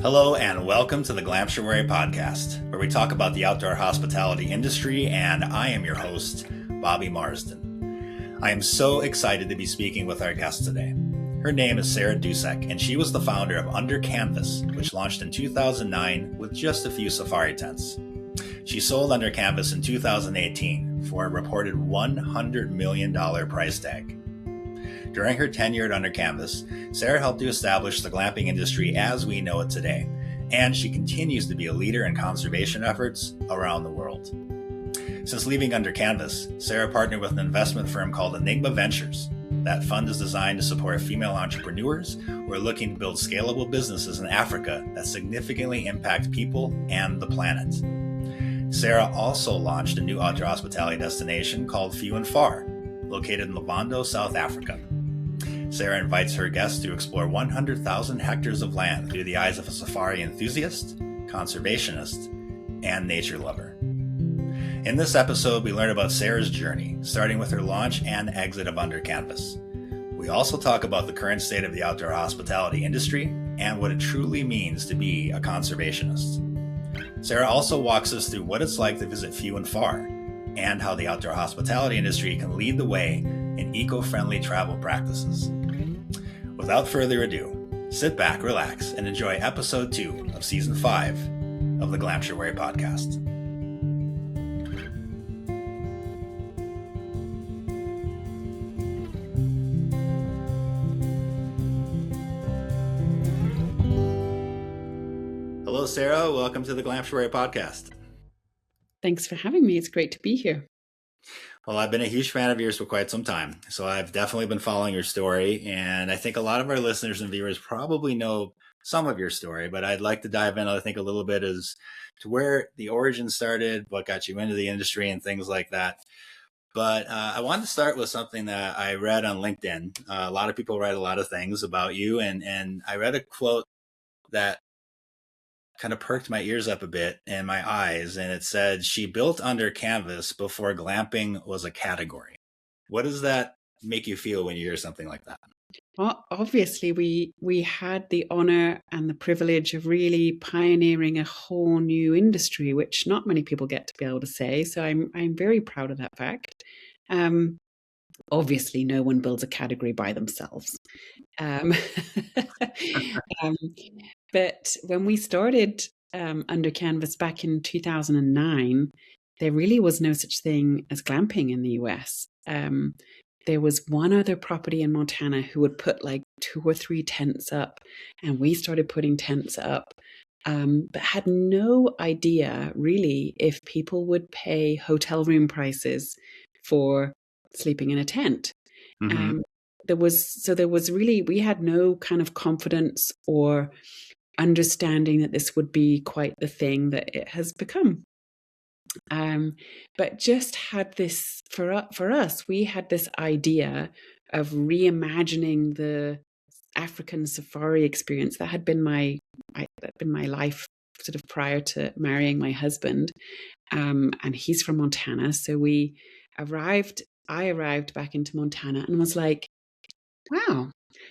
Hello and welcome to the Glamptuary podcast, where we talk about the outdoor hospitality industry, and I am your host, Bobby Marsden. I am so excited to be speaking with our guest today. Her name is Sarah Dusek, and she was the founder of Under Canvas, which launched in 2009 with just a few safari tents. She sold Under Canvas in 2018 for a reported $100 million price tag. During her tenure at Under Canvas, Sarah helped to establish the glamping industry as we know it today, and she continues to be a leader in conservation efforts around the world. Since leaving Under Canvas, Sarah partnered with an investment firm called Enygma Ventures. That fund is designed to support female entrepreneurs who are looking to build scalable businesses in Africa that significantly impact people and the planet. Sarah also launched a new outdoor hospitality destination called Few and Far, located in Luvhondo, South Africa. Sarah invites her guests to explore 100,000 hectares of land through the eyes of a safari enthusiast, conservationist, and nature lover. In this episode, we learn about Sarah's journey, starting with her launch and exit of Under Canvas. We also talk about the current state of the outdoor hospitality industry and what it truly means to be a conservationist. Sarah also walks us through what it's like to visit Few and Far, and how the outdoor hospitality industry can lead the way in eco-friendly travel practices. Without further ado, sit back, relax, and enjoy episode 2 of season 5 of the Glamptuary podcast. Hello, Sarah. Welcome to the Glamptuary podcast. Thanks for having me. It's great to be here. Well, I've been a huge fan of yours for quite some time, so I've definitely been following your story, and I think a lot of our listeners and viewers probably know some of your story, but I'd like to dive in, I think, a little bit as to where the origin started, what got you into the industry, and things like that. But I wanted to start with something that I read on LinkedIn. A lot of people write a lot of things about you, and I read a quote that kind of perked my ears up a bit and my eyes, and it said, "She built Under Canvas before glamping was a category." What does that make you feel when you hear something like that? Well, obviously, we had the honor and the privilege of really pioneering a whole new industry, which not many people get to be able to say. So I'm very proud of that fact. Obviously, no one builds a category by themselves. Um, but when we started Under Canvas back in 2009, there really was no such thing as glamping in the US. There was one other property in Montana who would put like 2 or 3 tents up, and we started putting tents up, but had no idea really if people would pay hotel room prices for sleeping in a tent. Mm-hmm. There was really, we had no kind of confidence or understanding that this would be quite the thing that it has become. But just had this, for us, we had this idea of reimagining the African safari experience that had been my life sort of prior to marrying my husband. And he's from Montana. So I arrived back into Montana and was like, wow,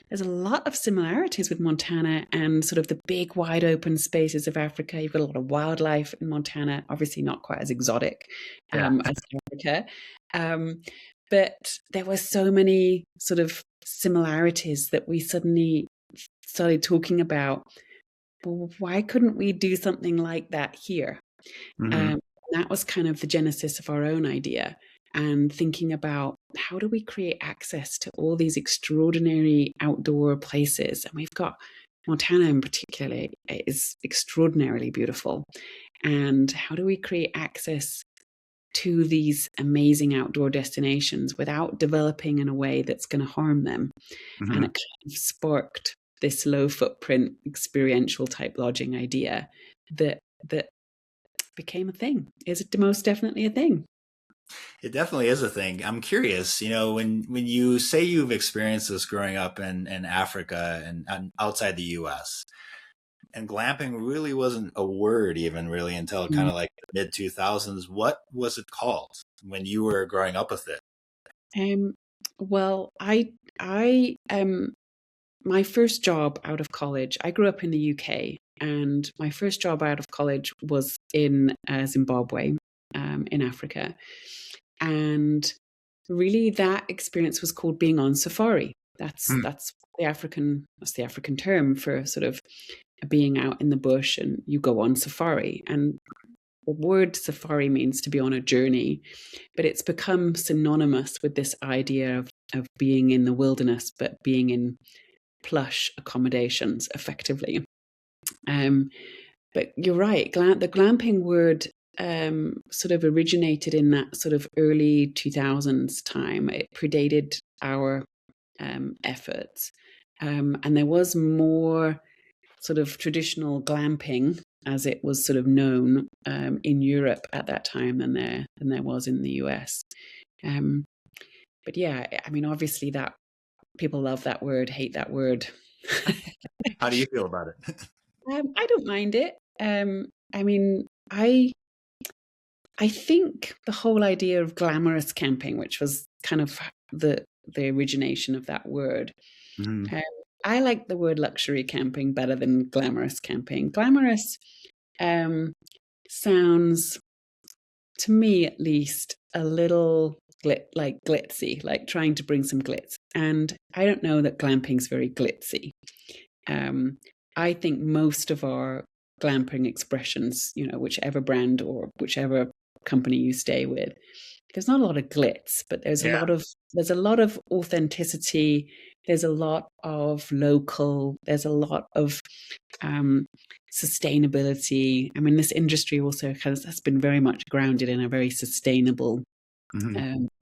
there's a lot of similarities with Montana and sort of the big wide open spaces of Africa. You've got a lot of wildlife in Montana, obviously not quite as exotic as Africa. But there were so many sort of similarities that we suddenly started talking about, well, why couldn't we do something like that here? Mm-hmm. That was kind of the genesis of our own idea, and thinking about how do we create access to all these extraordinary outdoor places. And we've got Montana in particular is extraordinarily beautiful. And how do we create access to these amazing outdoor destinations without developing in a way that's going to harm them? Mm-hmm. And it kind of sparked this low footprint experiential type lodging idea that became a thing. Is it most definitely a thing? It definitely is a thing. I'm curious, when you say you've experienced this growing up in Africa and outside the US, and glamping really wasn't a word even really until kind of like the mid 2000s. What was it called when you were growing up with it? Well, my first job out of college, I grew up in the UK, And my first job out of college was in Zimbabwe, in Africa. And really that experience was called being on safari. That's the African term for sort of being out in the bush, and you go on safari. And the word safari means to be on a journey, but it's become synonymous with this idea of being in the wilderness, but being in plush accommodations effectively. But you're right, the glamping word sort of originated in that sort of early 2000s time. It predated our efforts. And there was more sort of traditional glamping, as it was sort of known in Europe at that time than there was in the US. But yeah, I mean, obviously that people love that word, hate that word. How do you feel about it? I don't mind it. I mean, I think the whole idea of glamorous camping, which was kind of the origination of that word. Mm-hmm. I like the word luxury camping better than glamorous camping. Glamorous sounds, to me at least, a little like glitzy, like trying to bring some glitz. And I don't know that glamping's very glitzy. I think most of our glamping expressions, whichever brand or whichever company you stay with, there's not a lot of glitz, but there's a lot of authenticity. There's a lot of local. There's a lot of sustainability. I mean, this industry also has been very much grounded in a very sustainable,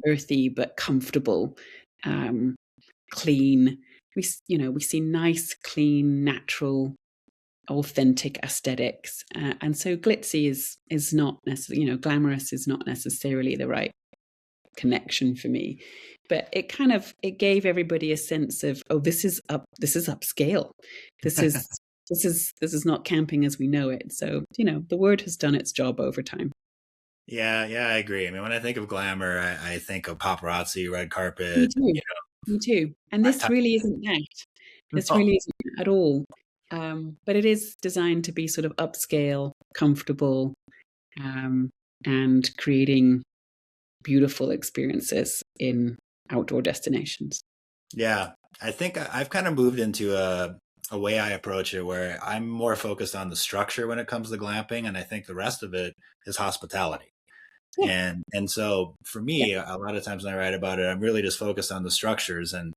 earthy but comfortable, clean. We see nice, clean, natural, authentic aesthetics, and so glitzy is not necessarily, glamorous is not necessarily the right connection for me. But it gave everybody a sense of, oh, this is upscale. This is not camping as we know it. So the word has done its job over time. Yeah, I agree. I mean, when I think of glamour, I think of paparazzi, red carpet. Me too. Me too. And this really isn't that. This really isn't at all. But it is designed to be sort of upscale, comfortable, and creating beautiful experiences in outdoor destinations. Yeah, I think I've kind of moved into a way I approach it where I'm more focused on the structure when it comes to glamping, and I think the rest of it is hospitality. Yeah. And so for me, a lot of times when I write about it, I'm really just focused on the structures, and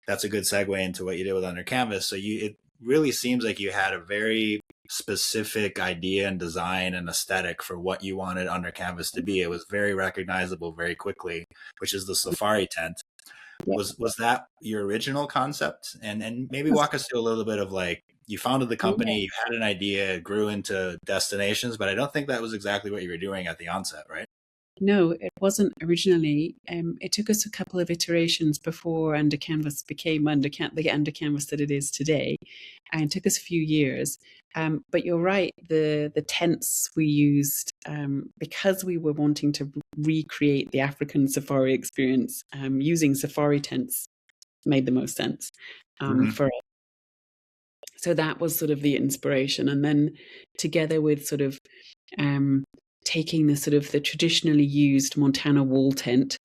that's a good segue into what you did with Under Canvas. So it really seems like you had a very specific idea and design and aesthetic for what you wanted Under Canvas to be. It was very recognizable very quickly, which is the safari tent. Was that your original concept? And maybe walk us through a little bit of, like, you founded the company, you had an idea, it grew into destinations, but I don't think that was exactly what you were doing at the onset, right? No, it wasn't originally. It took us a couple of iterations before Under Canvas became the Under Canvas that it is today, and it took us a few years. But you're right, the tents we used, because we were wanting to recreate the African safari experience, using safari tents made the most sense for us. So that was sort of the inspiration, and then together with sort of taking the sort of the traditionally used Montana wall tent,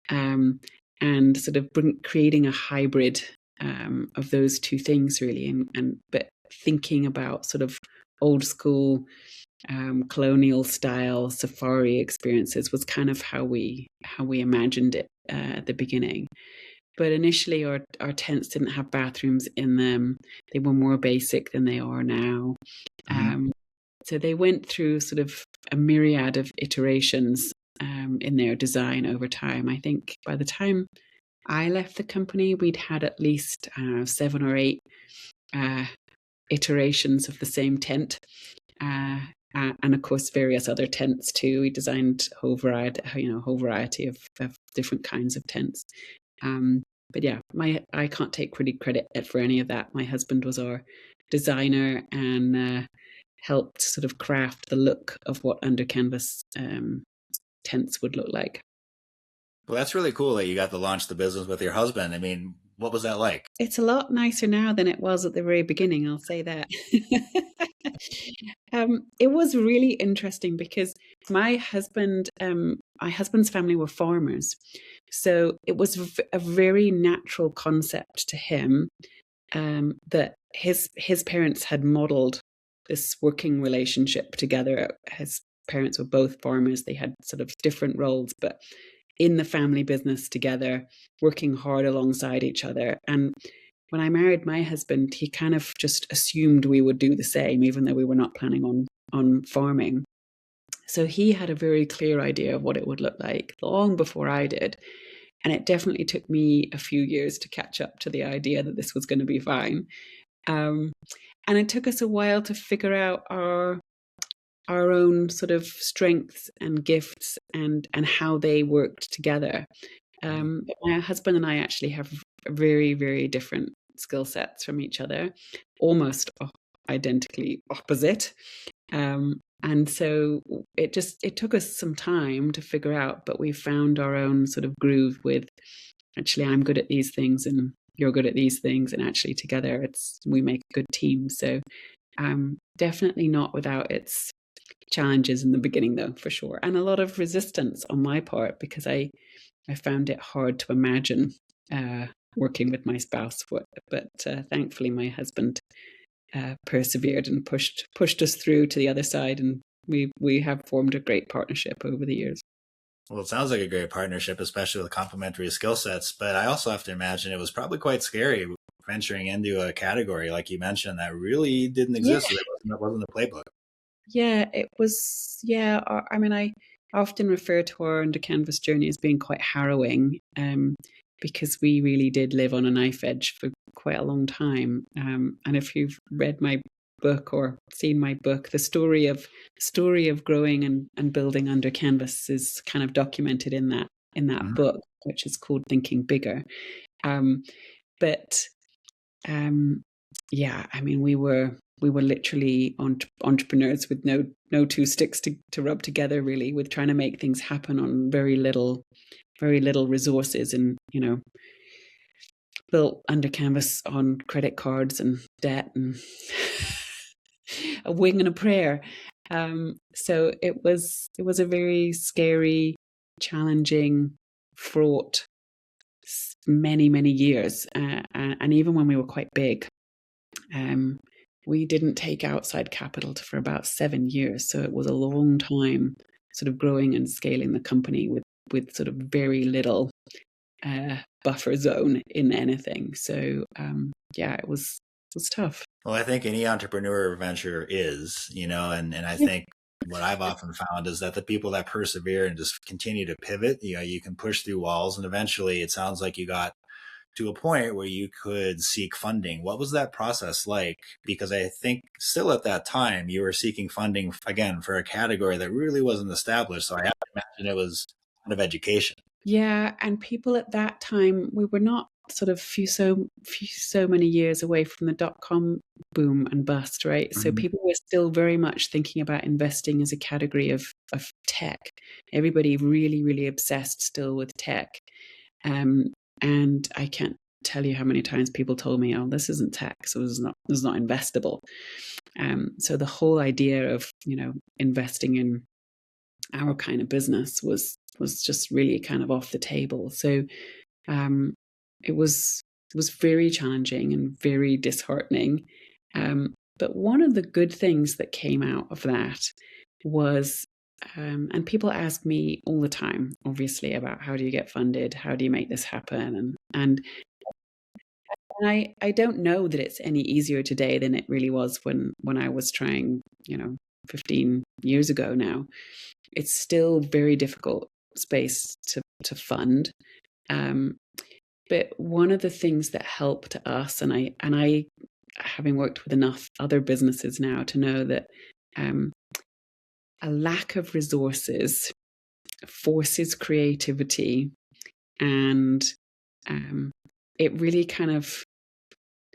and sort of creating a hybrid of those two things, really, but thinking about sort of old school colonial style safari experiences was kind of how we imagined it at the beginning. But initially our tents didn't have bathrooms in them. They were more basic than they are now. So they went through sort of a myriad of iterations in their design over time. I think by the time I left the company, we'd had at least 7 or 8 iterations of the same tent. And of course, various other tents too. We designed a whole variety of different kinds of tents. But yeah, I can't take really credit for any of that. My husband was our designer and helped sort of craft the look of what Under Canvas tents would look like. Well, that's really cool that you got to launch the business with your husband. I mean, what was that like? It's a lot nicer now than it was at the very beginning, I'll say that. It was really interesting because my husband's family were farmers, so it was a very natural concept to him that his parents had modeled this working relationship together. His parents were both farmers; they had sort of different roles, but in the family business together, working hard alongside each other. And when I married my husband, he kind of just assumed we would do the same, even though we were not planning on farming. So he had a very clear idea of what it would look like long before I did. And it definitely took me a few years to catch up to the idea that this was going to be fine. And it took us a while to figure out our own sort of strengths and gifts and how they worked together. My husband and I actually have very, very different skill sets from each other, almost identically opposite. And so it took us some time to figure out, but we found our own sort of groove with, actually, I'm good at these things and you're good at these things, and actually together we make a good team. So definitely not without its challenges in the beginning, though, for sure, and a lot of resistance on my part, because I found it hard to imagine working with my spouse. But thankfully, my husband persevered and pushed us through to the other side, and we have formed a great partnership over the years. Well, it sounds like a great partnership, especially with complementary skill sets. But I also have to imagine it was probably quite scary venturing into a category, like you mentioned, that really didn't exist. Yeah. That wasn't the playbook. Yeah, it was. Yeah, I mean, I often refer to our under canvas journey as being quite harrowing, because we really did live on a knife edge for quite a long time. And if you've read my book or seen my book, the story of growing and building under canvas is kind of documented in that mm-hmm. book, which is called Thinking Bigger. Yeah, I mean, we were literally entrepreneurs with no two sticks to rub together, really, with trying to make things happen on very little resources, and built under canvas on credit cards and debt and a wing and a prayer. So it was a very scary, challenging, fraught many years, and even when we were quite big, we didn't take outside capital for about 7 years. So it was a long time sort of growing and scaling the company with sort of very little buffer zone in anything. So yeah, it was tough. Well, I think any entrepreneur venture is, and I think what I've often found is that the people that persevere and just continue to pivot, you can push through walls, and eventually it sounds like you got to a point where you could seek funding. What was that process like? Because I think still at that time you were seeking funding, again, for a category that really wasn't established. So I have to imagine it was kind of education. Yeah, and people at that time, we were not sort of so many years away from the dot-com boom and bust, right? Mm-hmm. So people were still very much thinking about investing as a category of tech. Everybody really obsessed still with tech. And I can't tell you how many times people told me, "Oh, this isn't tech, so it's not investable." So the whole idea of investing in our kind of business was just really kind of off the table. So it was very challenging and very disheartening. But one of the good things that came out of that was, and people ask me all the time, obviously, about how do you get funded? How do you make this happen? And I don't know that it's any easier today than it really was when I was trying, 15 years ago now. It's still very difficult space to fund. But one of the things that helped us, and I having worked with enough other businesses now to know that a lack of resources forces creativity, and it really kind of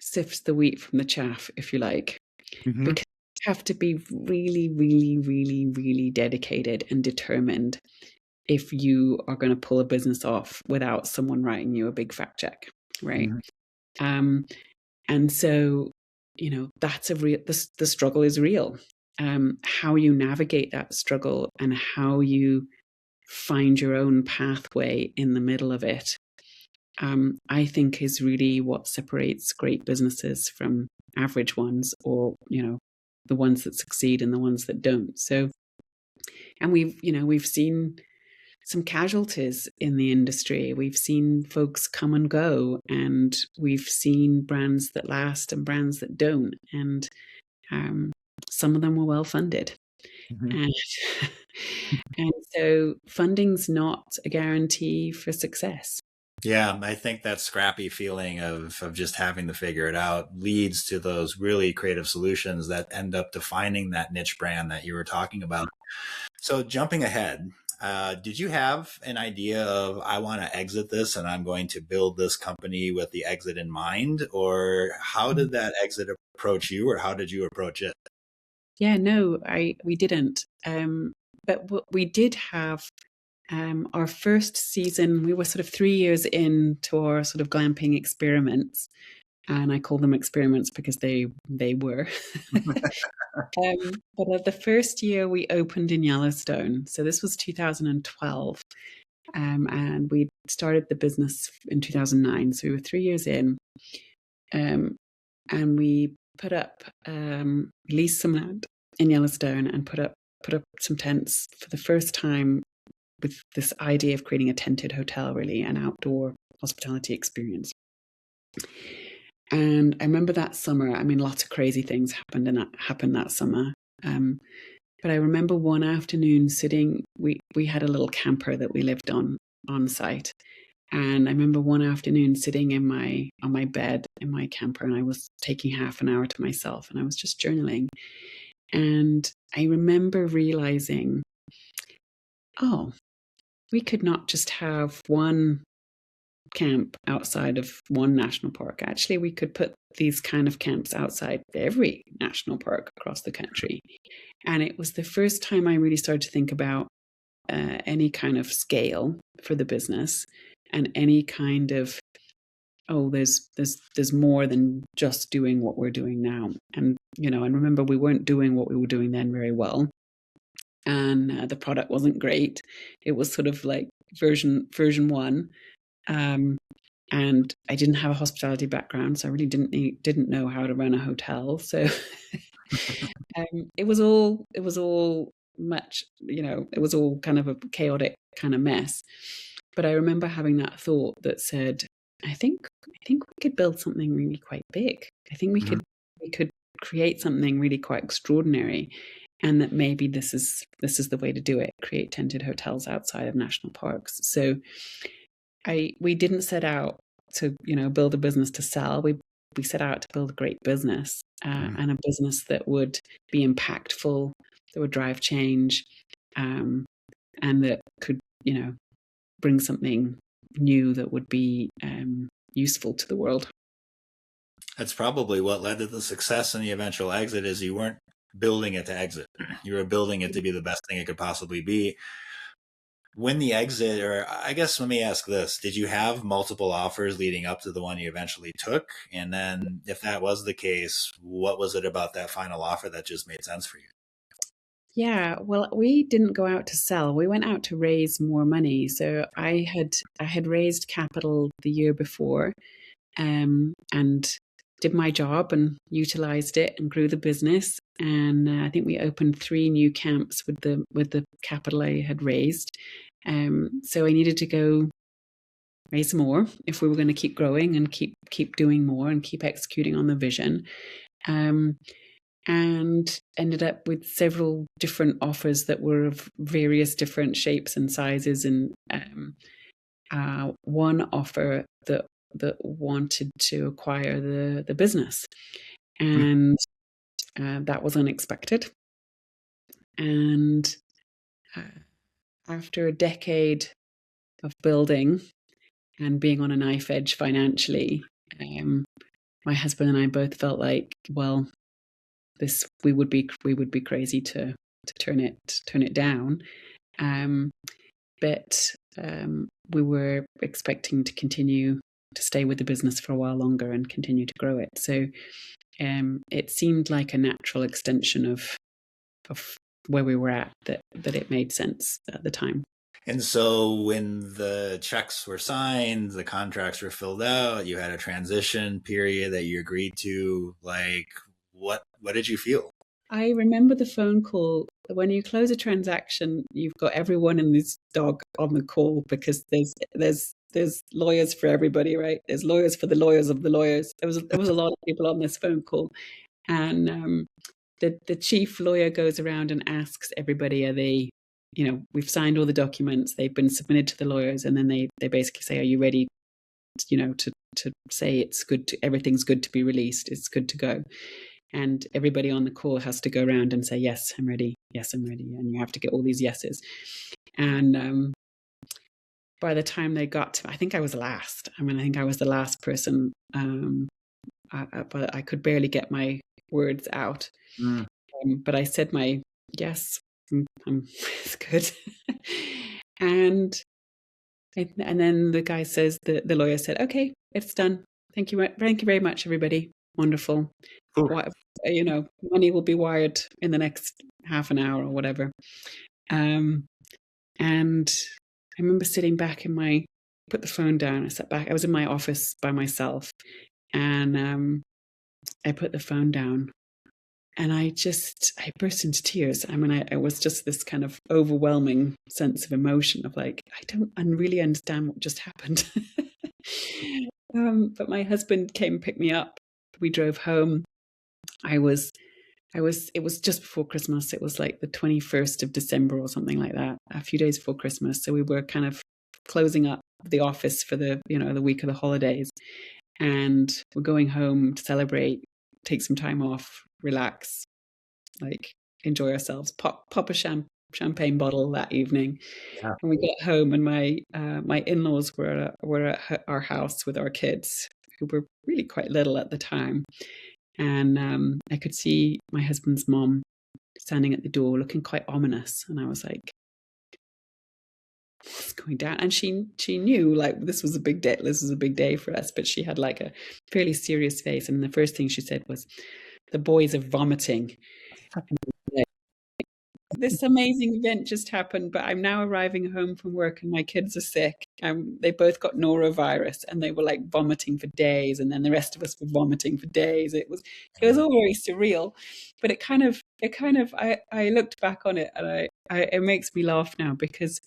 sifts the wheat from the chaff, if you like. Mm-hmm. Because you have to be really dedicated and determined if you are going to pull a business off without someone writing you a big fat check, right? Mm-hmm. And so, that's the struggle is real. how you navigate that struggle and how you find your own pathway in the middle of it, I think is really what separates great businesses from average ones, or, the ones that succeed and the ones that don't. So, and we've seen some casualties in the industry. We've seen folks come and go, and we've seen brands that last and brands that don't. And some of them were well funded. Mhm. And, and so funding's not a guarantee for success. Yeah, I think that scrappy feeling of just having to figure it out leads to those really creative solutions that end up defining that niche brand that you were talking about. So jumping ahead, did you have an idea of, I want to exit this and I'm going to build this company with the exit in mind? Or how did that exit approach you, or how did you approach it? Yeah, no, we didn't. But we did have our first season. We were sort of 3 years into our sort of glamping experiments, and I call them experiments because they were. But the first year we opened in Yellowstone, so this was 2012, and we started the business in 2009. So we were 3 years in, and we put up, leased some land in Yellowstone and put up some tents for the first time, with this idea of creating a tented hotel, really an outdoor hospitality experience. And I remember that summer, I mean, lots of crazy things happened that summer. But I remember one afternoon sitting, we had a little camper that we lived on site. And I remember one afternoon sitting on my bed in my camper, and I was taking half an hour to myself, and I was just journaling. And I remember realizing, oh, we could not just have one camp outside of one national park. Actually, we could put these kind of camps outside every national park across the country. And it was the first time I really started to think about any kind of scale for the business, and any kind of, oh, there's more than just doing what we're doing now. And and remember, we weren't doing what we were doing then very well, and the product wasn't great. It was sort of like version one. And I didn't have a hospitality background, so I really didn't know how to run a hotel. So it was all much, it was all kind of a chaotic kind of mess. But I remember having that thought that said, I think we could build something really quite big. I think we could create something really quite extraordinary, and that maybe this is the way to do it: create tented hotels outside of national parks. So we didn't set out to build a business to sell. We set out to build a great business, and a business that would be impactful, that would drive change, and that could bring something new that would be useful to the world. That's probably what led to the success and the eventual exit, is you weren't building it to exit. You were building it to be the best thing it could possibly be. When the exit, or I guess let me ask this, did you have multiple offers leading up to the one you eventually took? And then if that was the case, what was it about that final offer that just made sense for you? Yeah, well, we didn't go out to sell. We went out to raise more money. So I had raised capital the year before, and did my job and utilized it and grew the business. And I think we opened 3 new camps with the capital I had raised. So I needed to go raise more if we were going to keep growing and keep doing more and keep executing on the vision. And ended up with several different offers that were of various different shapes and sizes. And one offer that wanted to acquire the business, and that was unexpected. And after a decade of building and being on a knife edge financially, my husband and I both felt like, well, we would be crazy to turn it down. But we were expecting to continue to stay with the business for a while longer and continue to grow it. So it seemed like a natural extension of of where we were at, that it made sense at the time. And so when the checks were signed, the contracts were filled out, you had a transition period that you agreed to, like, what did you feel? I remember the phone call. When you close a transaction, you've got everyone in this dog on the call, because there's lawyers for everybody, right? There's lawyers for the lawyers of the lawyers. There was a lot of people on this phone call, and the chief lawyer goes around and asks everybody, are they, we've signed all the documents, they've been submitted to the lawyers, and then they basically say, are you ready, to say everything's good to be released, it's good to go. And everybody on the call has to go around and say, yes, I'm ready. Yes, I'm ready. And you have to get all these yeses. And by the time they got to, I think I was last. I think I was the last person. But I could barely get my words out. But I said my yes, it's good. and then the guy says, the lawyer said, okay, it's done. Thank you very much, everybody. Wonderful. Money will be wired in the next half an hour or whatever. And I remember sitting back put the phone down. I sat back. I was in my office by myself, and I put the phone down, and I burst into tears. It was just this kind of overwhelming sense of emotion of like, I don't really understand what just happened. But my husband came and picked me up. We drove home. It was just before Christmas. It was like the 21st of December or something like that, a few days before Christmas. So we were kind of closing up the office for the week of the holidays. And we're going home to celebrate, take some time off, relax, like enjoy ourselves, pop a champagne bottle that evening. Yeah. And we got home, and my in-laws were at our house with our kids, who were really quite little at the time. And I could see my husband's mom standing at the door looking quite ominous. And I was like, what's going down? And she knew, like, this was a big day. This was a big day for us. But she had like a fairly serious face. And the first thing she said was, the boys are vomiting. This amazing event just happened, but I'm now arriving home from work and my kids are sick. They both got norovirus, and they were like vomiting for days, and then the rest of us were vomiting for days. It was all very surreal, but it kind of I looked back on it, and it makes me laugh now, because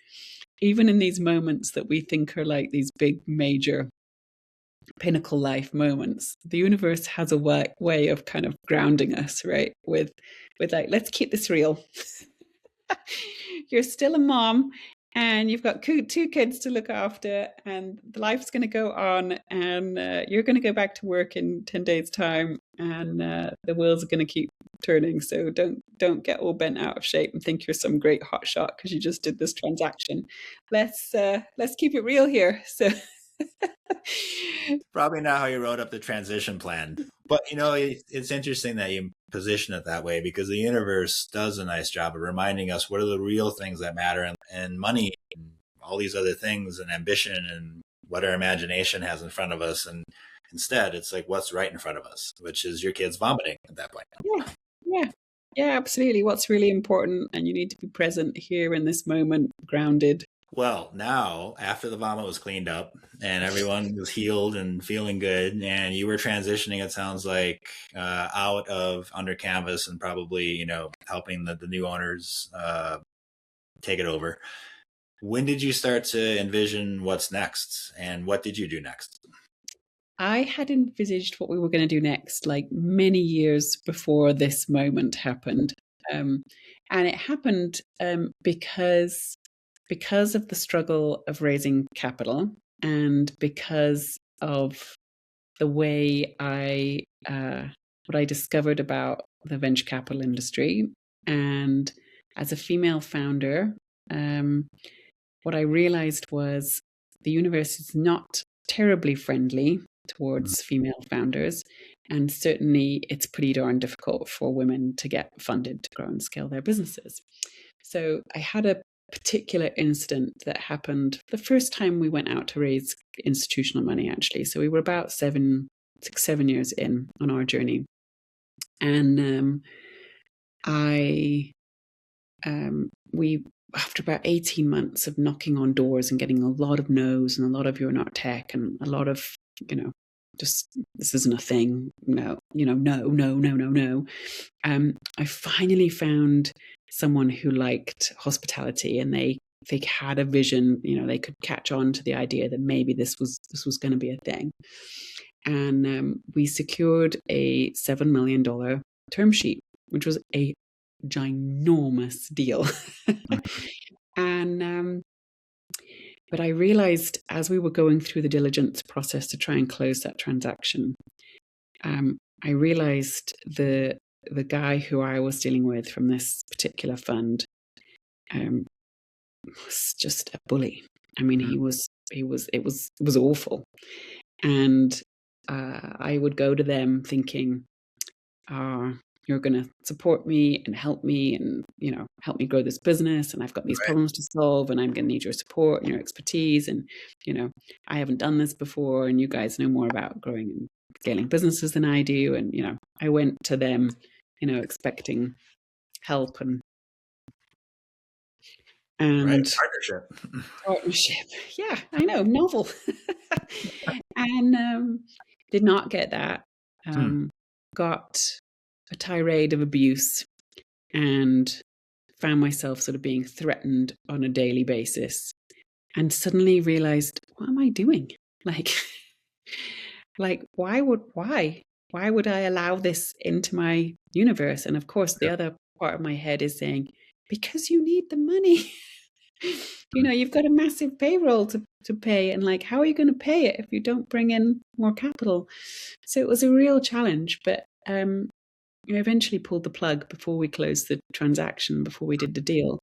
even in these moments that we think are like these big major pinnacle life moments, the universe has a way of kind of grounding us, right? With like, let's keep this real. You're still a mom, and you've got two kids to look after, and life's going to go on, and you're going to go back to work in 10 days time, and the wheels are going to keep turning. So don't get all bent out of shape and think you're some great hotshot because you just did this transaction. Let's keep it real here. So probably not how you wrote up the transition plan, but it's interesting that you position it that way, because the universe does a nice job of reminding us what are the real things that matter, and money and all these other things, and ambition, and what our imagination has in front of us. And instead it's like what's right in front of us, which is your kids vomiting at that point. Yeah, absolutely. What's really important, and you need to be present here in this moment, grounded. Well, now, after the vomit was cleaned up and everyone was healed and feeling good, and you were transitioning, it sounds like, out of Under Canvas, and probably, helping the new owners take it over. When did you start to envision what's next, and what did you do next? I had envisaged what we were going to do next, like many years before this moment happened. And it happened because of the struggle of raising capital, and because of the way what I discovered about the venture capital industry. And as a female founder, what I realized was the universe is not terribly friendly towards female founders, and certainly it's pretty darn difficult for women to get funded to grow and scale their businesses. So I had a particular incident that happened the first time we went out to raise institutional money, actually. So we were about 7 years in on our journey, and I we, after about 18 months of knocking on doors and getting a lot of no's and a lot of "you're not tech" and a lot of, just "this isn't a thing," no, no, no, no, no, no. I finally found someone who liked hospitality, and they had a vision. They could catch on to the idea that maybe this was going to be a thing. And we secured a $7 million term sheet, which was a ginormous deal. And but I realized as we were going through the diligence process to try and close that transaction, I realized the guy who I was dealing with from this particular fund was just a bully. I mean, it was awful. And I would go to them thinking, "You're going to support me and help me and, help me grow this business. And I've got these problems to solve, and I'm going to need your support and your expertise. And, I haven't done this before, and you guys know more about growing and scaling businesses than I do." And, I went to them, expecting help and partnership. Yeah, I know, novel. And did not get that. Got a tirade of abuse and found myself sort of being threatened on a daily basis, and suddenly realized, what am I doing? Like why would I allow this into my universe? And of course, the other part of my head is saying, because you need the money. You've got a massive payroll to pay, and how are you going to pay it if you don't bring in more capital? So it was a real challenge, but I eventually pulled the plug before we closed the transaction, before we did the deal.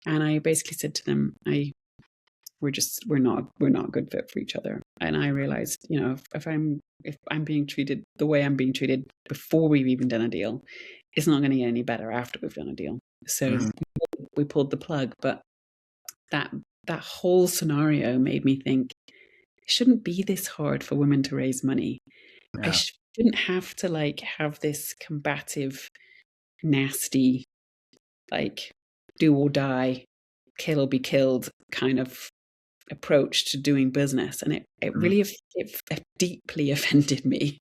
And I basically said to them, we're not good fit for each other. And I realized, if I'm being treated the way I'm being treated before we've even done a deal, it's not going to get any better after we've done a deal. So we pulled the plug. But that whole scenario made me think, it shouldn't be this hard for women to raise money. Yeah. I shouldn't have to have this combative, nasty, do or die, kill or be killed kind of approach to doing business. And it really deeply offended me.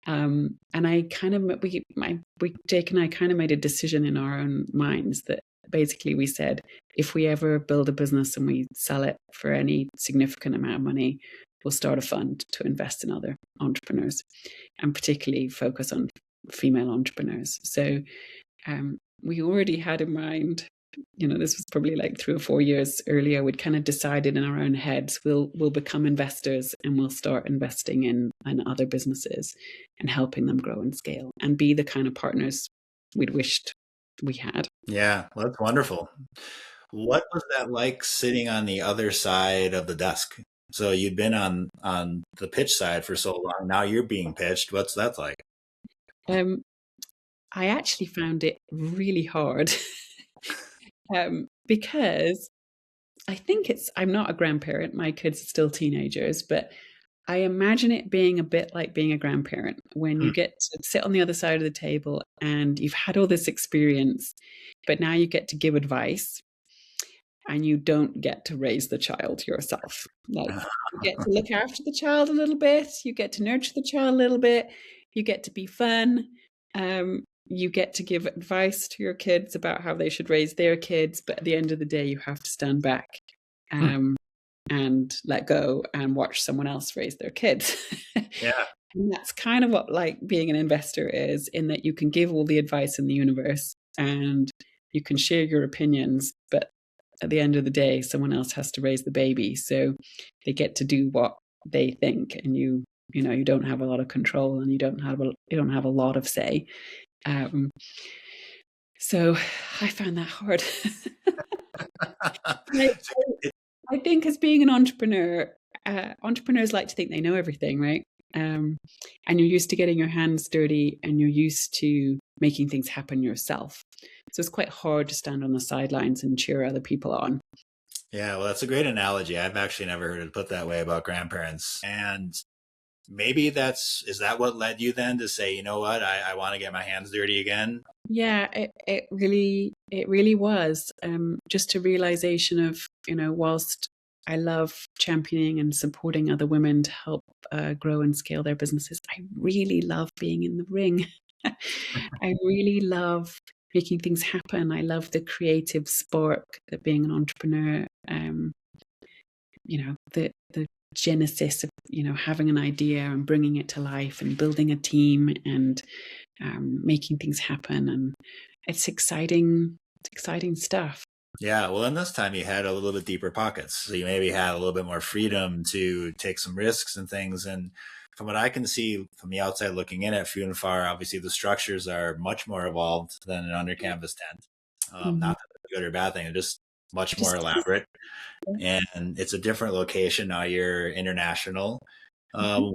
And I kind of, Jake and I kind of made a decision in our own minds that basically we said, if we ever build a business and we sell it for any significant amount of money, we'll start a fund to invest in other entrepreneurs, and particularly focus on female entrepreneurs. So we already had in mind, this was probably 3 or 4 years earlier, we'd kind of decided in our own heads, we'll become investors, and we'll start investing in other businesses and helping them grow and scale and be the kind of partners we'd wished we had. Yeah, well, that's wonderful. What was that like, sitting on the other side of the desk? So you'd been on the pitch side for so long. Now you're being pitched. What's that like? I actually found it really hard because I think I'm not a grandparent. My kids are still teenagers, but I imagine it being a bit like being a grandparent, when you get to sit on the other side of the table and you've had all this experience, but now you get to give advice and you don't get to raise the child yourself. You get to look after the child a little bit, you get to nurture the child a little bit, you get to be fun, you get to give advice to your kids about how they should raise their kids, but at the end of the day, you have to stand back and let go and watch someone else raise their kids. Yeah. And that's kind of what being an investor is, in that you can give all the advice in the universe and you can share your opinions, but at the end of the day, someone else has to raise the baby. So they get to do what they think, and you don't have a lot of control, and you don't have a lot of say. So I found that hard. I think as being an entrepreneur, entrepreneurs like to think they know everything, right? And you're used to getting your hands dirty, and you're used to making things happen yourself. So it's quite hard to stand on the sidelines and cheer other people on. Yeah, well, that's a great analogy. I've actually never heard it put that way about grandparents. And maybe is that what led you then to say, you know what, I want to get my hands dirty again? Yeah, it really was just a realization of, whilst I love championing and supporting other women to help grow and scale their businesses, I really love being in the ring. I really love making things happen. I love the creative spark that being an entrepreneur, the genesis of, having an idea and bringing it to life and building a team and making things happen. And it's exciting stuff. Yeah, well, in this time you had a little bit deeper pockets, so you maybe had a little bit more freedom to take some risks and things. And from what I can see from the outside looking in at Few and Far, obviously the structures are much more evolved than an under canvas tent. Mm-hmm. Not that it's a good or bad thing; they're just much more Just elaborate, and it's a different location now. You're international. Mhm.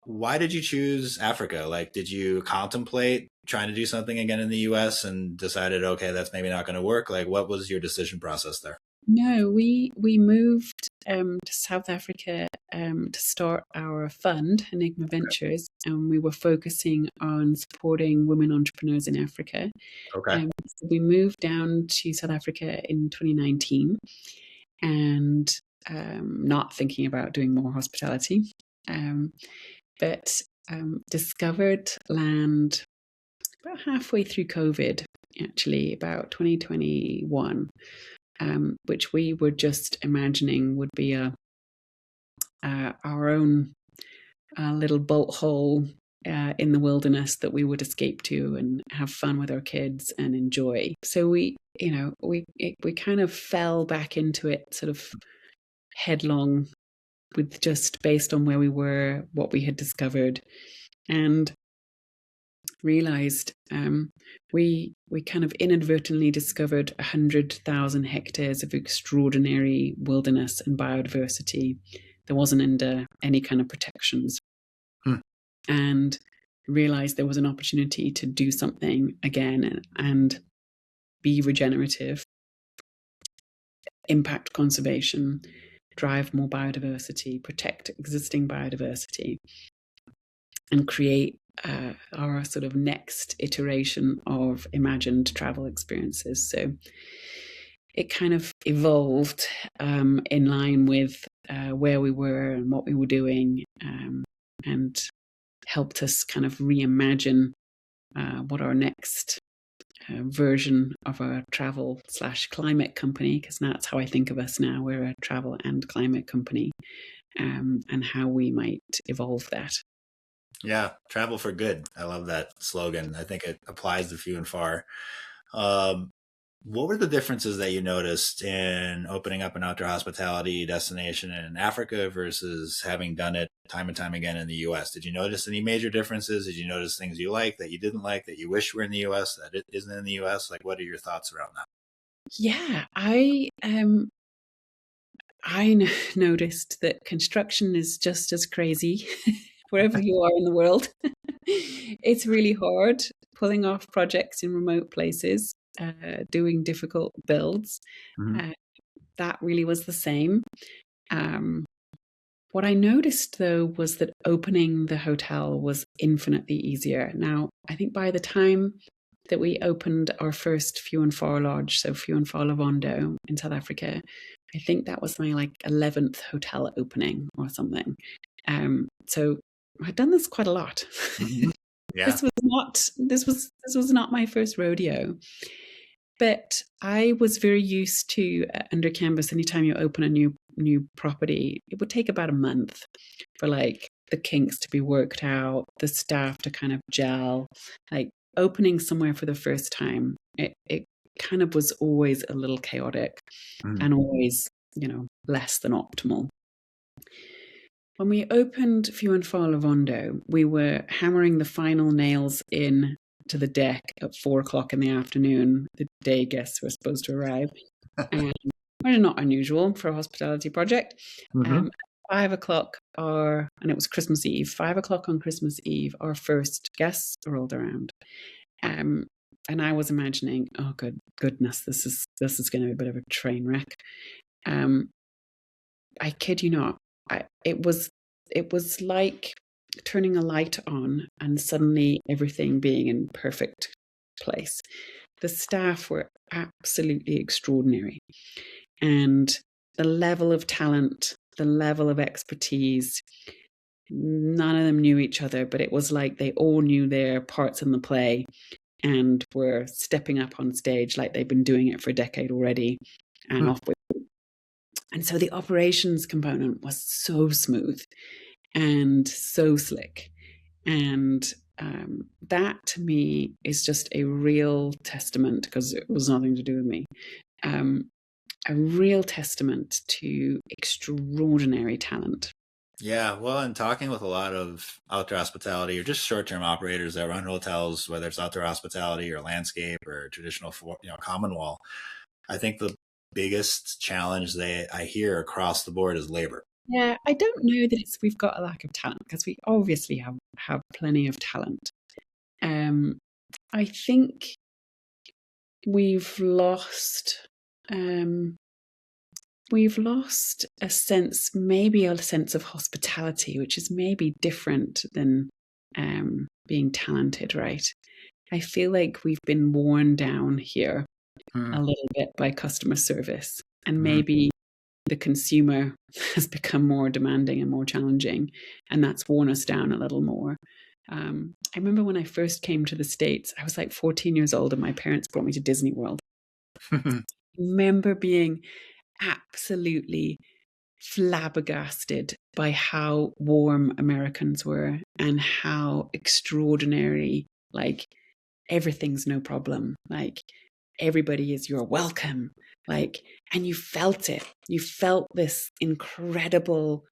Why did you choose Africa? Like, did you contemplate trying to do something again in the US and decided, okay, that's maybe not going to work? Like, what was your decision process there? No, we moved to South Africa to start our fund, Enygma Ventures, and we were focusing on supporting women entrepreneurs in Africa. Okay. So we moved down to South Africa in 2019, and not thinking about doing more hospitality, um, but discovered land about halfway through COVID, actually, about 2021. Which we were just imagining would be our own little boat hole in the wilderness that we would escape to and have fun with our kids and enjoy. So we kind of fell back into it sort of headlong, with just based on where we were, what we had discovered, and realized we kind of inadvertently discovered 100,000 hectares of extraordinary wilderness and biodiversity that wasn't under any kind of protections. And realized there was an opportunity to do something again and be regenerative, impact conservation, drive more biodiversity, protect existing biodiversity, and create our sort of next iteration of imagined travel experiences. So it kind of evolved in line with where we were and what we were doing, and helped us kind of reimagine what our next version of a travel/climate company, because that's how I think of us now. We're a travel and climate company, and how we might evolve that. Yeah, travel for good. I love that slogan. I think it applies to Few and Far. What were the differences that you noticed in opening up an outdoor hospitality destination in Africa versus having done it time and time again in the US? Did you notice any major differences? Did you notice things you like, that you didn't like, that you wish were in the US, that it isn't in the US? Like, what are your thoughts around that? Yeah, noticed that construction is just as crazy wherever you are in the world. It's really hard pulling off projects in remote places, doing difficult builds. Mhm. That really was the same. What I noticed, though, was that opening the hotel was infinitely easier. Now, I think by the time that we opened our first Few and Far lodge, so Few and Far Luvhondo in South Africa, I think that was my 11th hotel opening or something. So I'd done this quite a lot. Mhm. Yeah. This was not my first rodeo, but I was very used to under canvas. Anytime you open a new property, it would take about a month for the kinks to be worked out, the staff to kind of gel. Like opening somewhere for the first time, it kind of was always a little chaotic Mhm. and always, less than optimal. When we opened Few and Far Luvhondo, we were hammering the final nails in to the deck at 4 o'clock in the afternoon, the day guests were supposed to arrive. And which is not unusual for a hospitality project. Mhm. 5 o'clock, and it was Christmas Eve. 5 o'clock on Christmas Eve, our first guests rolled around, and I was imagining, oh goodness, this is going to be a bit of a train wreck. I kid you not, it was like turning a light on and suddenly everything being in perfect place. The staff were absolutely extraordinary. And the level of talent, the level of expertise, none of them knew each other, but it was like they all knew their parts in the play and were stepping up on stage like they've been doing it for a decade already and off with it. And so the operations component was so smooth and so slick. And that to me is just a real testament, because it was nothing to do with me, a real testament to extraordinary talent. Yeah, well, and talking with a lot of outdoor hospitality or just short-term operators that run hotels, whether it's outdoor hospitality or landscape or traditional, common wall, I think the biggest challenge I hear across the board is labor. Yeah, I don't know that we've got a lack of talent, because we obviously have plenty of talent. I think we've lost a sense, maybe a sense of hospitality, which is maybe different than being talented, right? I feel like we've been worn down here a little bit by customer service, and maybe the consumer has become more demanding and more challenging, and that's worn us down a little more. I remember when I first came to the States, I was like 14 years old and my parents brought me to Disney World. I remember being absolutely flabbergasted by how warm Americans were and how extraordinary, like, everything's no problem. Like, everybody is, you're welcome. Like, and you felt it. You felt this incredible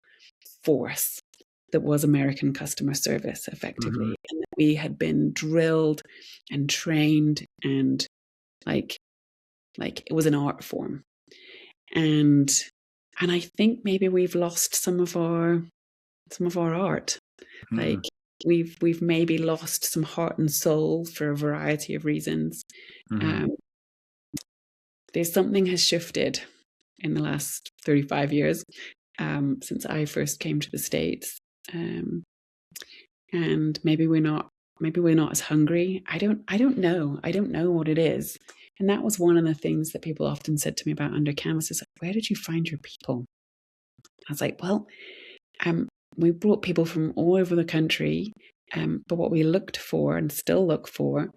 force that was American customer service, effectively. And that we had been drilled and trained, and like it was an art form. And I think maybe we've lost some of our art. Like, we've maybe lost some heart and soul for a variety of reasons. There's something has shifted in the last 35 years since I first came to the States, and maybe we're not as hungry. I don't know what it is. And that was one of the things that people often said to me about Under Canvas, is like, where did you find your people? I was like, well, we brought people from all over the country, but what we looked for and still look for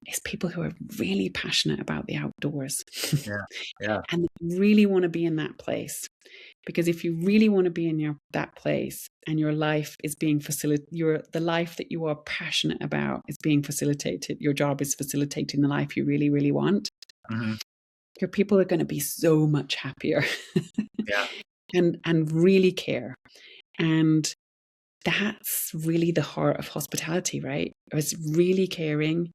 is people who are really passionate about the outdoors. Yeah. And really want to be in that place. Because if you really want to be in that place, and your life is being facilitated, the life that you are passionate about is being facilitated, your job is facilitating the life you really, really want, your people are going to be so much happier. Yeah. and really care. And that's really the heart of hospitality, right? It's really caring,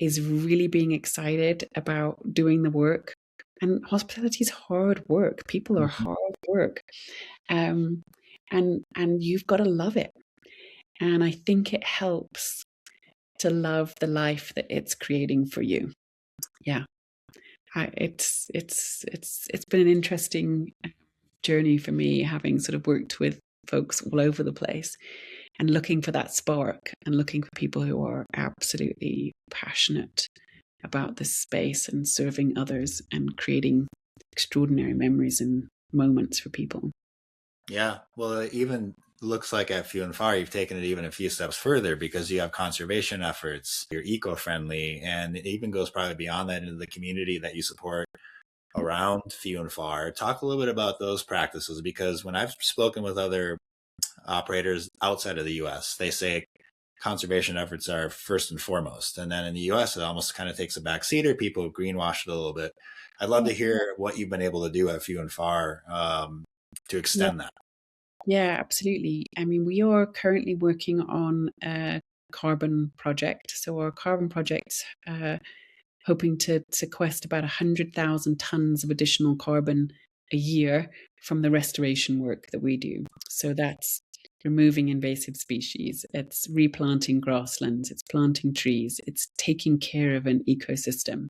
is really being excited about doing the work. And hospitality is hard work. People are hard work. And you've got to love it. And I think it helps to love the life that it's creating for you. Yeah. It's been an interesting journey for me, having sort of worked with folks all over the place and looking for that spark, and looking for people who are absolutely passionate about this space and serving others and creating extraordinary memories and moments for people. Yeah, well, it even looks like at Few and Far, you've taken it even a few steps further, because you have conservation efforts, you're eco-friendly, and it even goes probably beyond that into the community that you support around Few and Far. Talk a little bit about those practices, because when I've spoken with other operators outside of the US, they say conservation efforts are first and foremost. And then in the US, it almost kind of takes a back seat, or people greenwash it a little bit. I'd love to hear what you've been able to do at Few and Far to extend that. Yeah, absolutely. I mean, we are currently working on a carbon project. So our carbon project's hoping to sequester about 100,000 tons of additional carbon a year from the restoration work that we do. So that's removing invasive species, it's replanting grasslands, it's planting trees, it's taking care of an ecosystem.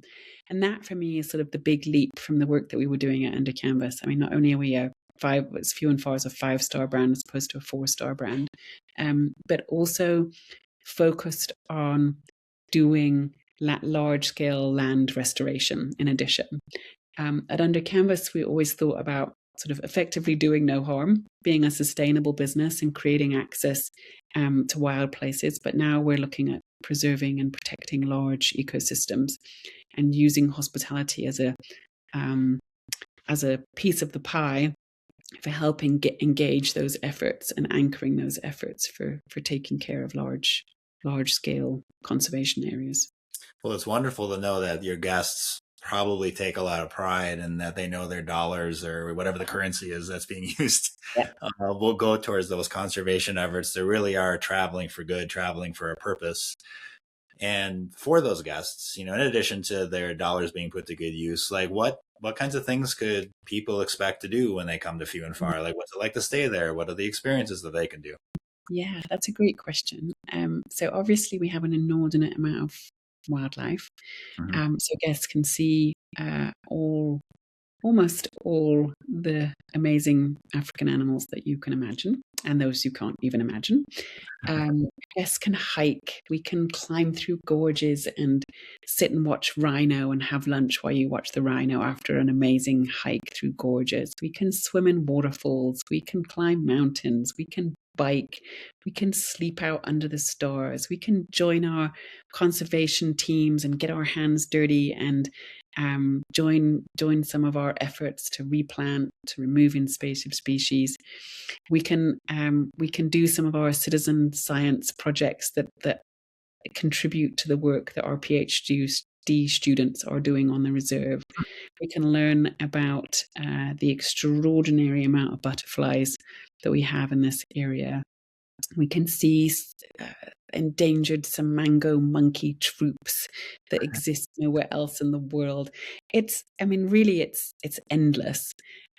And that for me is sort of the big leap from the work that we were doing at Under Canvas. I mean, not only are we Few and Far is a 5-star brand as opposed to a 4-star brand, but also focused on doing large scale land restoration in addition. At Under Canvas, we always thought about sort of effectively doing no harm, being a sustainable business and creating access to wild places. But now we're looking at preserving and protecting large ecosystems and using hospitality as a piece of the pie for helping engage those efforts and anchoring those efforts for taking care of large scale conservation areas. Well, it's wonderful to know that your guests probably take a lot of pride and that they know their dollars or whatever the currency is that's being used will go towards those conservation efforts. They really are traveling for good, traveling for a purpose. And for those guests, in addition to their dollars being put to good use, like what kinds of things could people expect to do when they come to Few and Far? Like, what's it like to stay there? What are the experiences that they can do? Yeah, that's a great question. So obviously we have an inordinate amount of wildlife. So guests can see almost all the amazing African animals that you can imagine, and those you can't even imagine. Guests can hike. We can climb through gorges and sit and watch rhino and have lunch while you watch the rhino after an amazing hike through gorges. We can swim in waterfalls. We can climb mountains. We can bike. We can sleep out under the stars. We can join our conservation teams and get our hands dirty and join some of our efforts to replant, to remove invasive species. We can do some of our citizen science projects that contribute to the work that our PhD students are doing on the reserve. We can learn about the extraordinary amount of butterflies that we have in this area. We can see endangered Samango monkey troops that exist nowhere else in the world. It's endless.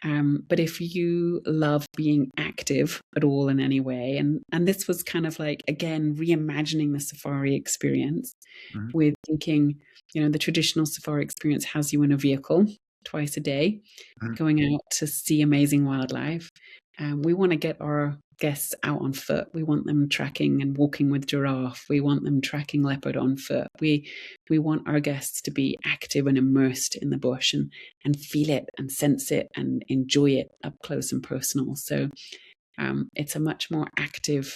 But if you love being active at all in any way, and this was kind of like, again, reimagining the safari experience with thinking, the traditional safari experience has you in a vehicle twice a day, going out to see amazing wildlife. We want to get our guests out on foot. We want them tracking and walking with giraffe. We want them tracking leopard on foot. We want our guests to be active and immersed in the bush and feel it and sense it and enjoy it up close and personal. So it's a much more active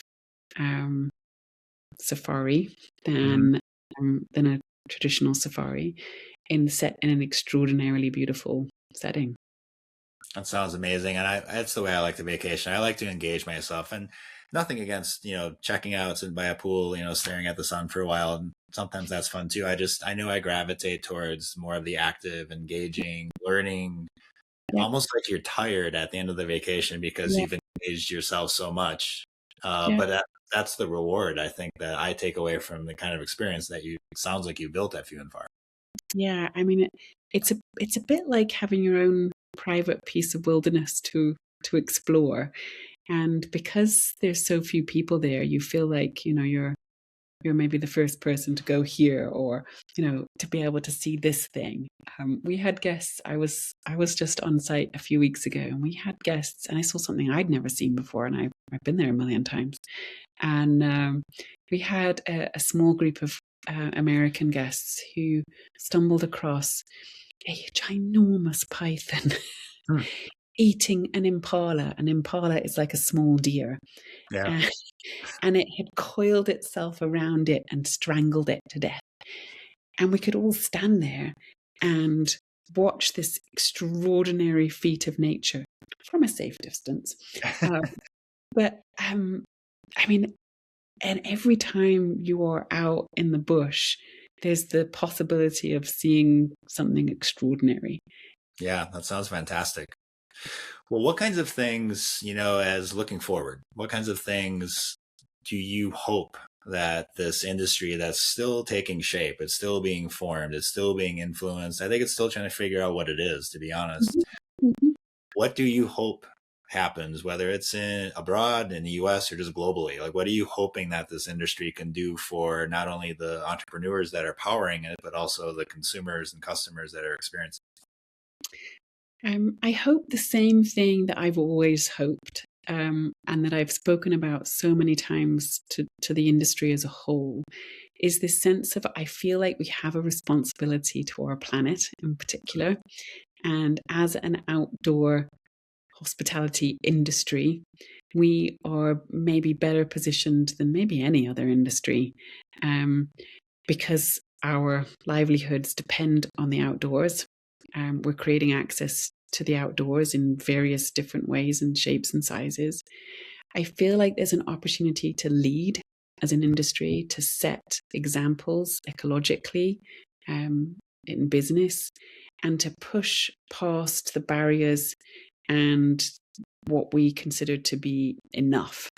safari than a traditional safari set in an extraordinarily beautiful setting. That sounds amazing. And that's the way I like to vacation. I like to engage myself, and nothing against, checking out by a pool, staring at the sun for a while. And sometimes that's fun too. I know I gravitate towards more of the active, engaging, learning, almost like you're tired at the end of the vacation because you've engaged yourself so much. But that's the reward, I think, that I take away from the kind of experience that sounds like you built at Few and Far. Yeah. I mean, it's a bit like having your own private piece of wilderness to explore, and because there's so few people there, you feel like you're maybe the first person to go here, or to be able to see this thing. We had guests. I was just on site a few weeks ago, and we had guests, and I saw something I'd never seen before, and I've been there a million times. And we had a small group of American guests who stumbled across a ginormous python eating an impala. An impala is like a small deer. Yeah. And it had coiled itself around it and strangled it to death. And we could all stand there and watch this extraordinary feat of nature from a safe distance. But and every time you are out in the bush, there's the possibility of seeing something extraordinary. Yeah, that sounds fantastic. Well, what kinds of things, as looking forward, what kinds of things do you hope that this industry that's still taking shape, it's still being formed, it's still being influenced? I think it's still trying to figure out what it is, to be honest. What do you hope happens, whether it's abroad, in the US, or just globally? Like, what are you hoping that this industry can do for not only the entrepreneurs that are powering it, but also the consumers and customers that are experiencing it? I hope the same thing that I've always hoped, and that I've spoken about so many times to the industry as a whole, is this sense of, I feel like we have a responsibility to our planet in particular. And as an outdoor hospitality industry, we are maybe better positioned than maybe any other industry, because our livelihoods depend on the outdoors. We're creating access to the outdoors in various different ways and shapes and sizes. I feel like there's an opportunity to lead as an industry, to set examples ecologically, in business, and to push past the barriers and what we consider to be enough.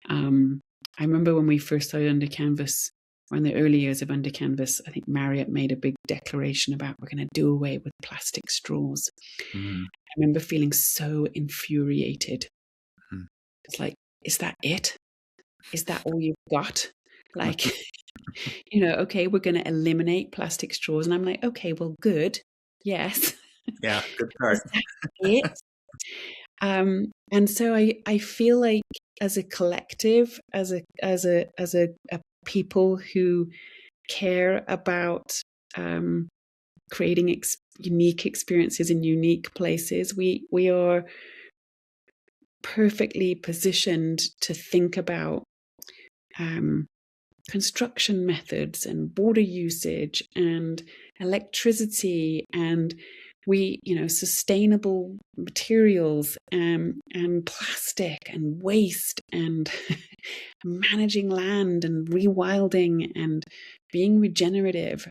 I remember when we first started Under Canvas, or in the early years of Under Canvas, I think Marriott made a big declaration about, we're going to do away with plastic straws. Mm. I remember feeling so infuriated. Mm. It's like, is that it? Is that all you've got? Like, okay, we're going to eliminate plastic straws. And I'm like, okay, well, good. Yes. Yeah, good start. Is that it? And so I feel like as a collective, as a people who care about creating unique experiences in unique places, we are perfectly positioned to think about construction methods and water usage and electricity and sustainable materials, and plastic and waste and managing land and rewilding and being regenerative.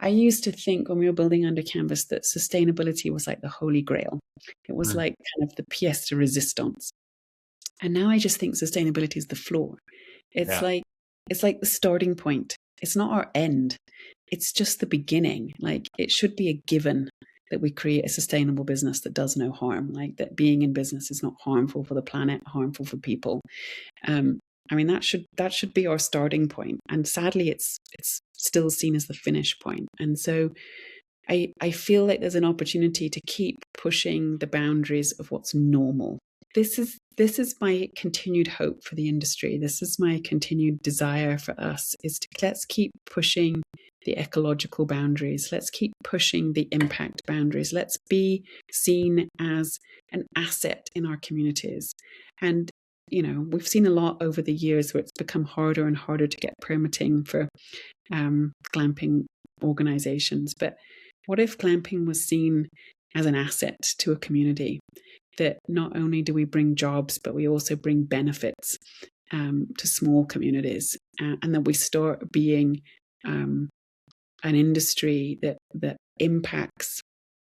I used to think when we were building Under Canvas that sustainability was like the holy grail. It was like kind of the pièce de résistance. And now I just think sustainability is the floor. It's like the starting point. It's not our end. It's just the beginning. Like, it should be a given that we create a sustainable business that does no harm, like that being in business is not harmful for the planet, harmful for people. That should be our starting point. And sadly, it's still seen as the finish point. And so I feel like there's an opportunity to keep pushing the boundaries of what's normal. This is my continued hope for the industry. This is my continued desire for us, is to let's keep pushing the ecological boundaries. Let's keep pushing the impact boundaries. Let's be seen as an asset in our communities. And, we've seen a lot over the years where it's become harder and harder to get permitting for glamping organizations. But what if glamping was seen as an asset to a community? That not only do we bring jobs, but we also bring benefits to small communities, and that we start being an industry that impacts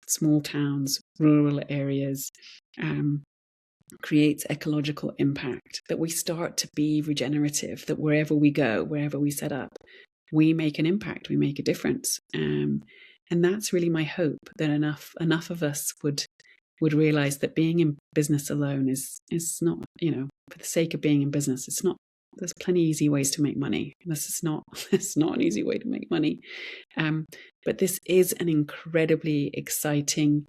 small towns, rural areas, creates ecological impact, that we start to be regenerative, that wherever we go, wherever we set up, we make an impact, we make a difference. And that's really my hope, that enough of us would realize that being in business alone is not, for the sake of being in business, it's not, there's plenty of easy ways to make money. It's not an easy way to make money. But this is an incredibly exciting,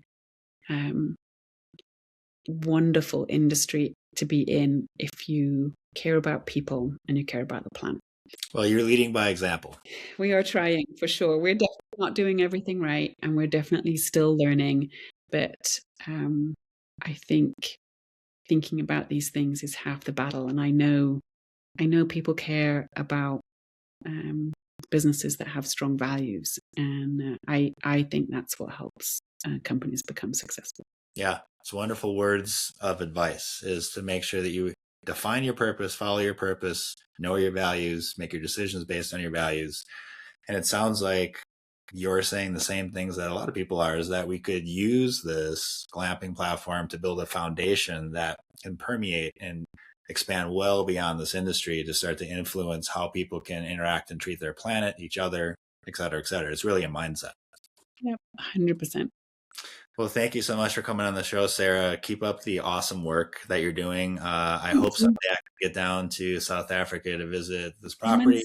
wonderful industry to be in if you care about people and you care about the planet. Well, you're leading by example. We are trying, for sure. We're definitely not doing everything right, and we're definitely still learning. But I think thinking about these things is half the battle. And I know people care about businesses that have strong values, and I think that's what helps companies become successful. Yeah, it's wonderful words of advice, is to make sure that you define your purpose, follow your purpose, know your values, make your decisions based on your values. And it sounds like you're saying the same things that a lot of people are, is that we could use this glamping platform to build a foundation that can permeate and expand well beyond this industry, to start to influence how people can interact and treat their planet, each other, et cetera, et cetera. It's really a mindset. Yep, 100%. Well, thank you so much for coming on the show, Sarah. Keep up the awesome work that you're doing. I hope someday I can get down to South Africa to visit this property.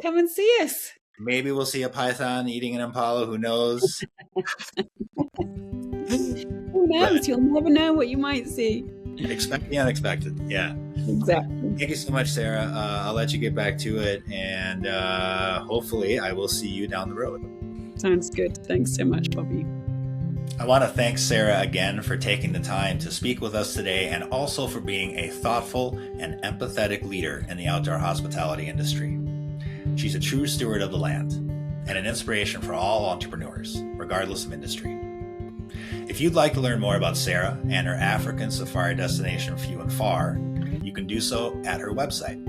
Come and see us. Maybe we'll see a python eating an impala. Who knows? Who knows? You'll never know what you might see. Expect the unexpected. Yeah. Exactly. Thank you so much, Sarah. I'll let you get back to it, and hopefully I will see you down the road. Sounds good. Thanks so much, Bobby. I want to thank Sarah again for taking the time to speak with us today, and also for being a thoughtful and empathetic leader in the outdoor hospitality industry. She's a true steward of the land and an inspiration for all entrepreneurs, regardless of industry. If you'd like to learn more about Sarah and her African safari destination Few and Far, you can do so at her website,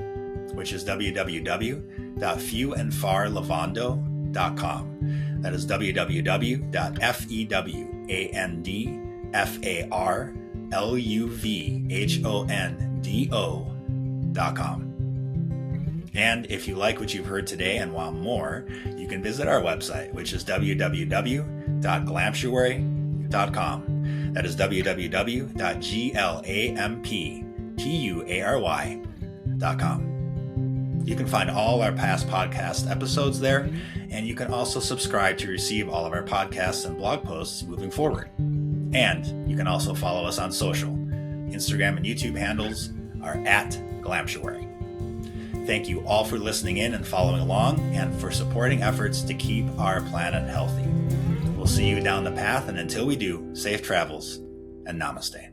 which is www.fewandfarluvhondo.com. That is www.fewandfarluvhondo.com. And if you like what you've heard today and want more, you can visit our website, which is www.glamptuary.com. That is www.glamptuary.com. You can find all our past podcast episodes there, and you can also subscribe to receive all of our podcasts and blog posts moving forward. And you can also follow us on social. Instagram and YouTube handles are @Glamptuary. Thank you all for listening in and following along, and for supporting efforts to keep our planet healthy. We'll see you down the path, and until we do, safe travels and namaste.